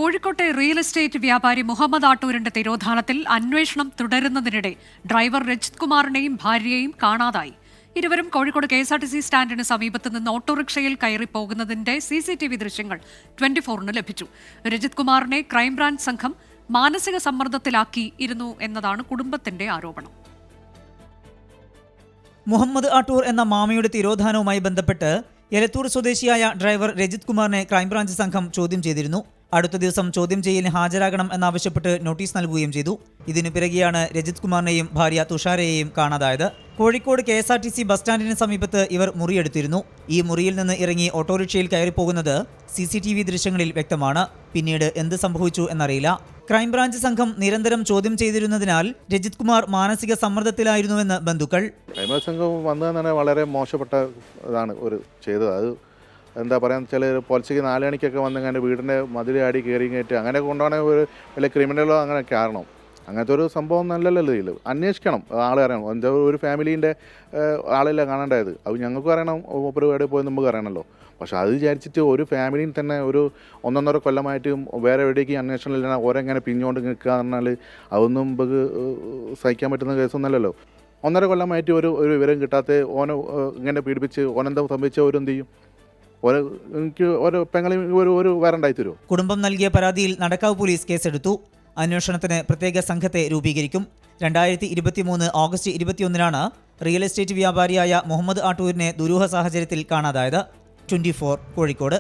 കോഴിക്കോട്ടെ real estate വ്യാപാരി മുഹമ്മദ് ആട്ടൂരിന്റെ തിരോധാനത്തിൽ അന്വേഷണം തുടരുന്നതിനിടെ ഡ്രൈവർ രജിത് കുമാറിനെയും ഭാര്യയെയും കാണാതായി. ഇരുവരും കോഴിക്കോട് KSRTC സ്റ്റാൻഡിന് സമീപത്ത് നിന്ന് ഓട്ടോറിക്ഷയിൽ കയറി പോകുന്നതിന്റെ CCTV ദൃശ്യങ്ങൾ 24-ന് ലഭിച്ചു. രജിത് കുമാറിനെ ക്രൈംബ്രാഞ്ച് സംഘം മാനസിക സമ്മർദ്ദത്തിലാക്കിയിരുന്നു എന്നതാണ് കുടുംബത്തിന്റെ ആരോപണം. മുഹമ്മദ് ആട്ടൂർ എന്ന മാമയുടെ തിരോധാനവുമായി ബന്ധപ്പെട്ട് എലത്തൂർ സ്വദേശിയായ ഡ്രൈവർ രജിത് കുമാറിനെ ക്രൈംബ്രാഞ്ച് സംഘം ചോദ്യം ചെയ്തിരുന്നു. അടുത്ത ദിവസം ചോദ്യം ചെയ്യലിന് ഹാജരാകണം എന്നാവശ്യപ്പെട്ട് നോട്ടീസ് നൽകുകയും ചെയ്തു. ഇതിനു പിറകെയാണ് രജിത് കുമാറിനെയും ഭാര്യ തുഷാരയെയും കാണാതായത്. കോഴിക്കോട് KSRTC ബസ് സ്റ്റാൻഡിന് സമീപത്ത് ഇവർ മുറിയെടുത്തിരുന്നു. ഈ മുറിയിൽ നിന്ന് ഇറങ്ങി ഓട്ടോറിക്ഷയിൽ കയറിപ്പോകുന്നത് CCTV ദൃശ്യങ്ങളിൽ വ്യക്തമാണ്. പിന്നീട് എന്ത് സംഭവിച്ചു എന്നറിയില്ല. ക്രൈംബ്രാഞ്ച് സംഘം നിരന്തരം ചോദ്യം ചെയ്തിരുന്നതിനാൽ രജിത് കുമാർ മാനസിക സമ്മർദ്ദത്തിലായിരുന്നുവെന്ന് ബന്ധുക്കൾ. ക്രൈംബ്രാഞ്ച് സംഘം വന്നതെന്നാണ് വളരെ മോശപ്പെട്ട ഇതാണ് ഒരു ചെയ്തത്. അത് എന്താ പറയുക വെച്ചാൽ പുലർച്ചയ്ക്ക് 4 മണിക്കൊക്കെ വന്നെങ്ങനെ വീടിൻ്റെ മതിലാടി കയറി കയറ്റി അങ്ങനെ കൊണ്ടുപോകണമെങ്കിൽ ഒരു വലിയ ക്രിമിനലോ അങ്ങനെ കാരണം അങ്ങനത്തെ ഒരു സംഭവം നല്ലല്ലോ. ഇതിൽ അന്വേഷിക്കണം, ആളെ അറിയണം. എന്താ ഒരു ഫാമിലീൻ്റെ ആളല്ല കാണേണ്ടത്. അത് ഞങ്ങൾക്ക് അറിയണം, ഒരു എവിടെ പോയി നമുക്ക് അറിയണമല്ലോ. പക്ഷെ അത് വിചാരിച്ചിട്ട് ഒരു ഫാമിലിയിൽ തന്നെ ഒരു 1.5 കൊല്ലമായിട്ട് വേറെ എവിടേക്ക് അന്വേഷണം ഇല്ല ഓരെങ്ങനെ പിഞ്ഞുകൊണ്ട് നിൽക്കുക എന്ന് പറഞ്ഞാൽ അതൊന്നും നമുക്ക് സഹിക്കാൻ പറ്റുന്ന കേസൊന്നുമല്ലല്ലോ. 1.5 കൊല്ലമായിട്ട് ഒരു വിവരം കിട്ടാത്ത ഓനെ ഇങ്ങനെ പീഡിപ്പിച്ച് ഓനെന്താ സംഭവിച്ച ഓരെന്ത് ചെയ്യും? എനിക്ക് ഒരു പെങ്ങളെ ഒരു വാറണ്ടായി തരുമോ? കുടുംബം നൽകിയ പരാതിയിൽ നടക്കാവ് പോലീസ് കേസെടുത്തു. അന്വേഷണത്തിന് പ്രത്യേക സംഘത്തെ രൂപീകരിക്കും. 2023 ഓഗസ്റ്റ് 21-നാണ് റിയൽ എസ്റ്റേറ്റ് വ്യാപാരിയായ മുഹമ്മദ് ആട്ടൂരിനെ ദുരൂഹ സാഹചര്യത്തിൽ കാണാതായത്. 24 കോഴിക്കോട്.